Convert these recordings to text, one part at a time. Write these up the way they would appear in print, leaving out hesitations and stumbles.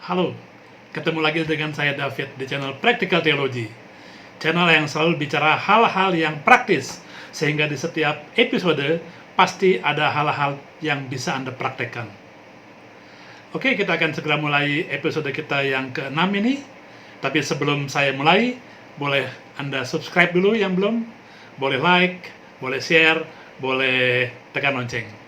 Halo, ketemu lagi dengan saya David di channel Practical Theology. Channel yang selalu bicara hal-hal yang praktis, sehingga di setiap episode pasti ada hal-hal yang bisa Anda praktekkan. Oke, kita akan segera mulai episode kita yang ke-6 ini. Tapi sebelum saya mulai, boleh Anda subscribe dulu yang belum, boleh like, boleh share, boleh tekan lonceng.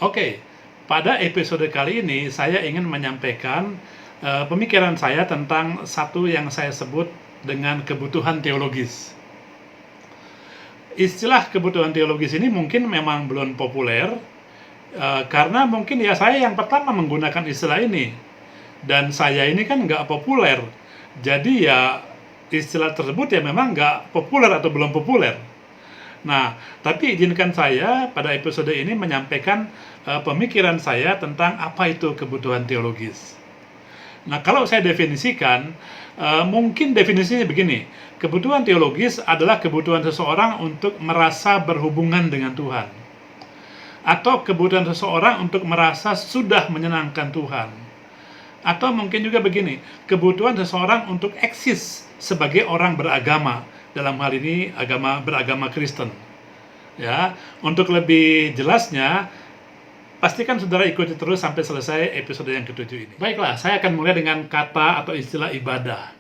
Oke, pada episode kali ini saya ingin menyampaikan pemikiran saya tentang satu yang saya sebut dengan kebutuhan teologis. Istilah kebutuhan teologis ini mungkin memang belum populer, karena mungkin ya saya yang pertama menggunakan istilah ini. Dan saya ini kan nggak populer, jadi ya istilah tersebut ya memang nggak populer atau belum populer. Nah, tapi izinkan saya pada episode ini menyampaikan pemikiran saya tentang apa itu kebutuhan teologis. Nah, kalau saya definisikan, mungkin definisinya begini: kebutuhan teologis adalah kebutuhan seseorang untuk merasa berhubungan dengan Tuhan, atau kebutuhan seseorang untuk merasa sudah menyenangkan Tuhan, atau mungkin juga begini, kebutuhan seseorang untuk eksis sebagai orang beragama, dalam hal ini beragama Kristen. Ya, untuk lebih jelasnya, pastikan saudara ikuti terus sampai selesai episode yang ke-7 ini. Baiklah, saya akan mulai dengan kata atau istilah ibadah.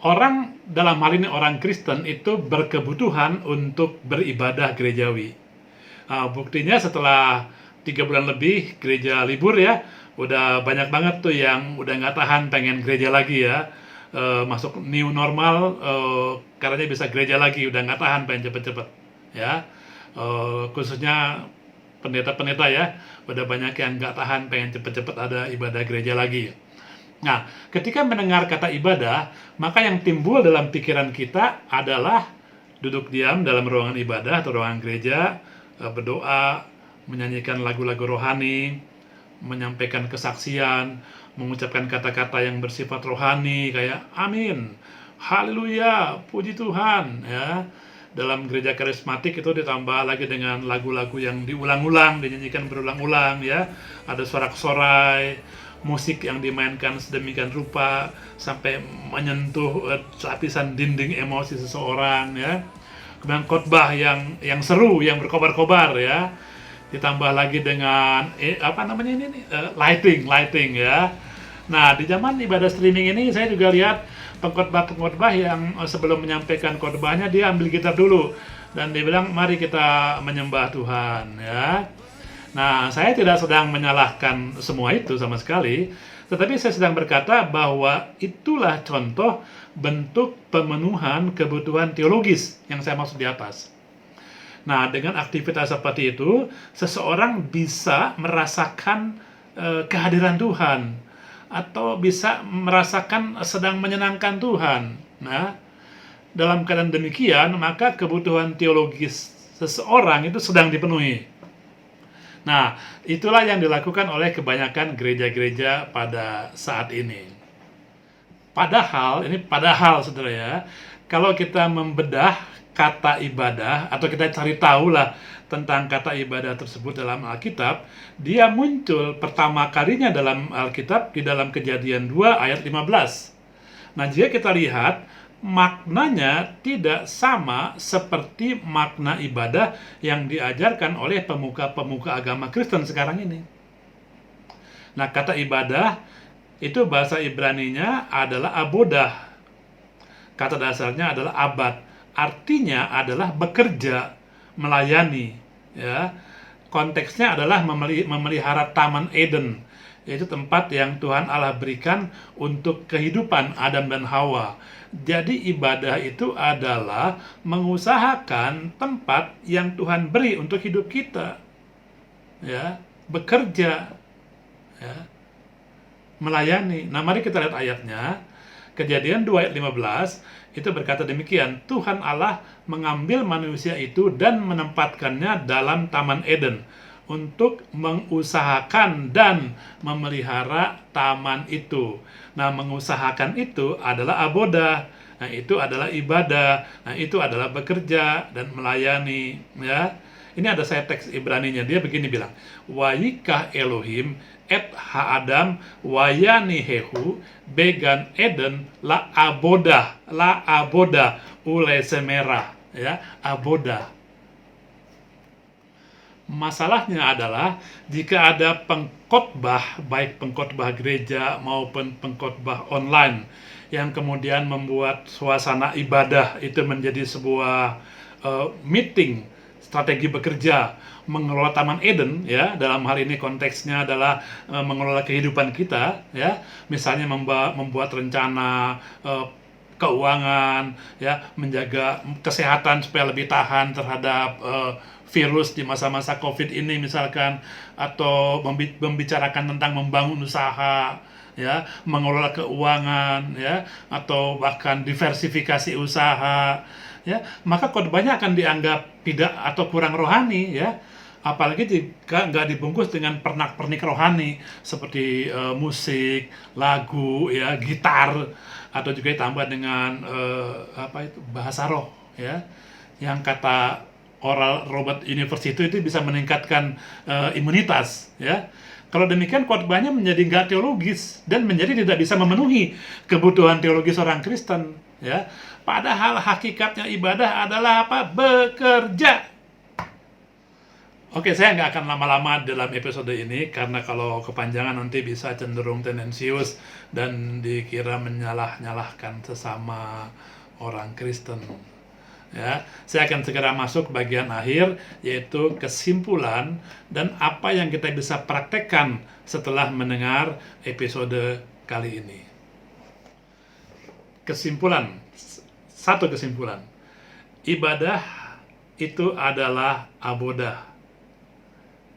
Orang, dalam hal ini orang Kristen, itu berkebutuhan untuk beribadah gerejawi. Buktinya setelah 3 bulan lebih gereja libur ya, udah banyak banget tuh yang udah nggak tahan pengen gereja lagi ya. Masuk new normal, karena bisa gereja lagi, udah nggak tahan pengen cepet-cepet ya. Khususnya pendeta-pendeta ya, udah banyak yang nggak tahan pengen cepet-cepet ada ibadah gereja lagi. Nah, ketika mendengar kata ibadah, maka yang timbul dalam pikiran kita adalah duduk diam dalam ruangan ibadah atau ruangan gereja, berdoa, menyanyikan lagu-lagu rohani, menyampaikan kesaksian, mengucapkan kata-kata yang bersifat rohani kayak amin, haleluya, puji Tuhan ya. Dalam gereja karismatik itu ditambah lagi dengan lagu-lagu yang diulang-ulang, dinyanyikan berulang-ulang ya. Ada sorak-sorai, musik yang dimainkan sedemikian rupa sampai menyentuh lapisan dinding emosi seseorang ya. Kemudian khotbah yang seru, yang berkobar-kobar ya. Ditambah lagi dengan lighting ya. Nah, di zaman ibadah streaming ini saya juga lihat pengkhotbah yang sebelum menyampaikan khotbahnya dia ambil gitar dulu dan dia bilang mari kita menyembah Tuhan ya. Nah, saya tidak sedang menyalahkan semua itu sama sekali, tetapi saya sedang berkata bahwa itulah contoh bentuk pemenuhan kebutuhan teologis yang saya maksud di atas. Nah, dengan aktivitas seperti itu, seseorang bisa merasakan kehadiran Tuhan, atau bisa merasakan sedang menyenangkan Tuhan. Nah, dalam keadaan demikian, maka kebutuhan teologis seseorang itu sedang dipenuhi. Nah, itulah yang dilakukan oleh kebanyakan gereja-gereja pada saat ini. Padahal saudara ya, kalau kita membedah kata ibadah, atau kita cari tahu lah tentang kata ibadah tersebut dalam Alkitab, dia muncul pertama kalinya dalam Alkitab di dalam Kejadian 2 ayat 15. Nah, jika kita lihat, maknanya tidak sama seperti makna ibadah yang diajarkan oleh pemuka-pemuka agama Kristen sekarang ini. Nah, kata ibadah itu bahasa Ibraninya adalah abodah. Kata dasarnya adalah abad. Artinya adalah bekerja, melayani ya. Konteksnya adalah memelihara Taman Eden, yaitu tempat yang Tuhan Allah berikan untuk kehidupan Adam dan Hawa. Jadi ibadah itu adalah mengusahakan tempat yang Tuhan beri untuk hidup kita ya, bekerja ya, melayani. Nah, mari kita lihat ayatnya. Kejadian 2 ayat 15 itu berkata demikian, Tuhan Allah mengambil manusia itu dan menempatkannya dalam Taman Eden untuk mengusahakan dan memelihara taman itu. Nah, mengusahakan itu adalah abodah. Nah, itu adalah ibadah. Nah, itu adalah bekerja dan melayani ya. Ini ada saya teks Ibraninya, dia begini bilang, Wayikah Elohim et ha'adam wayanihehu began Eden la aboda ule semera, ya, aboda. Masalahnya adalah jika ada pengkhotbah, baik pengkhotbah gereja maupun pengkhotbah online yang kemudian membuat suasana ibadah itu menjadi sebuah meeting strategi bekerja mengelola Taman Eden, ya, dalam hal ini konteksnya adalah mengelola kehidupan kita, ya, misalnya membuat rencana keuangan, ya, menjaga kesehatan supaya lebih tahan terhadap virus di masa-masa COVID ini misalkan, atau membicarakan tentang membangun usaha, ya, mengelola keuangan, ya, atau bahkan diversifikasi usaha, ya, maka khotbahnya akan dianggap tidak atau kurang rohani, ya, apalagi jika nggak dibungkus dengan pernak-pernik rohani seperti musik, lagu, ya, gitar, atau juga ditambah dengan bahasa roh, ya, yang kata Oral Roberts University itu bisa meningkatkan imunitas, ya. Kalau demikian khotbahnya menjadi nggak teologis dan menjadi tidak bisa memenuhi kebutuhan teologis orang Kristen, ya. Padahal hakikatnya ibadah adalah apa? Bekerja. Oke, saya nggak akan lama-lama dalam episode ini karena kalau kepanjangan nanti bisa cenderung tendensius dan dikira menyalah-nyalahkan sesama orang Kristen. Ya, saya akan segera masuk bagian akhir, yaitu kesimpulan dan apa yang kita bisa praktekkan setelah mendengar episode kali ini. Kesimpulan, satu kesimpulan, ibadah itu adalah abodah.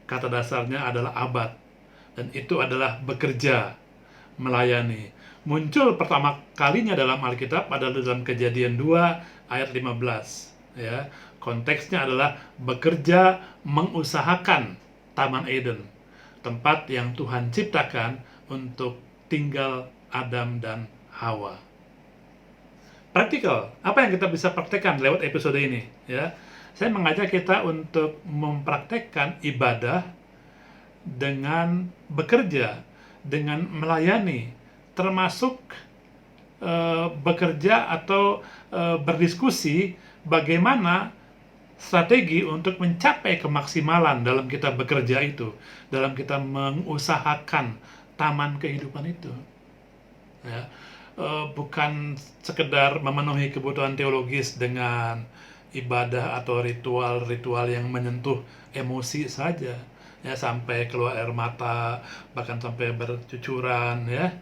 Kata dasarnya adalah abad, dan itu adalah bekerja, melayani. Muncul pertama kalinya dalam Alkitab adalah dalam Kejadian 2 ayat 15, ya. Konteksnya adalah bekerja mengusahakan Taman Eden, tempat yang Tuhan ciptakan untuk tinggal Adam dan Hawa. Praktikal, apa yang kita bisa praktekkan lewat episode ini, ya? Saya mengajak kita untuk mempraktekkan ibadah dengan bekerja, dengan melayani, termasuk bekerja atau berdiskusi bagaimana strategi untuk mencapai kemaksimalan dalam kita bekerja itu, dalam kita mengusahakan taman kehidupan itu, ya. Bukan sekedar memenuhi kebutuhan teologis dengan ibadah atau ritual-ritual yang menyentuh emosi saja, ya, sampai keluar air mata, bahkan sampai bercucuran, ya.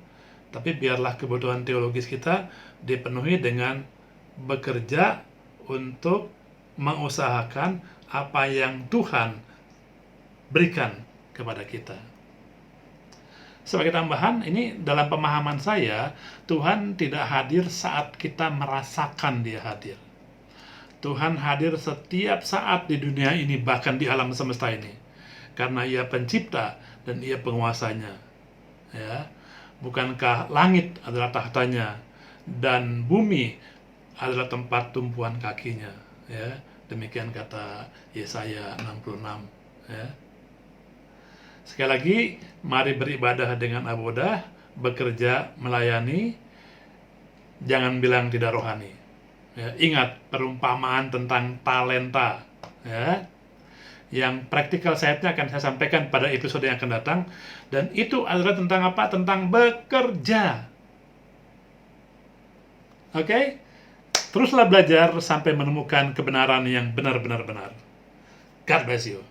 Tapi biarlah kebutuhan teologis kita dipenuhi dengan bekerja untuk mengusahakan apa yang Tuhan berikan kepada kita. Sebagai tambahan, ini dalam pemahaman saya, Tuhan tidak hadir saat kita merasakan Dia hadir. Tuhan hadir setiap saat di dunia ini, bahkan di alam semesta ini, karena Ia pencipta dan Ia penguasanya, ya. Bukankah langit adalah tahtanya dan bumi adalah tempat tumpuan kakinya, ya. Demikian kata Yesaya 66, ya. Sekali lagi, mari beribadah dengan abodah, bekerja melayani, jangan bilang tidak rohani, ya. Ingat perumpamaan tentang talenta, ya, yang praktikal saya akan saya sampaikan pada episode yang akan datang, dan itu adalah tentang apa? Tentang bekerja. Oke? Teruslah belajar sampai menemukan kebenaran yang benar-benar benar. God bless you.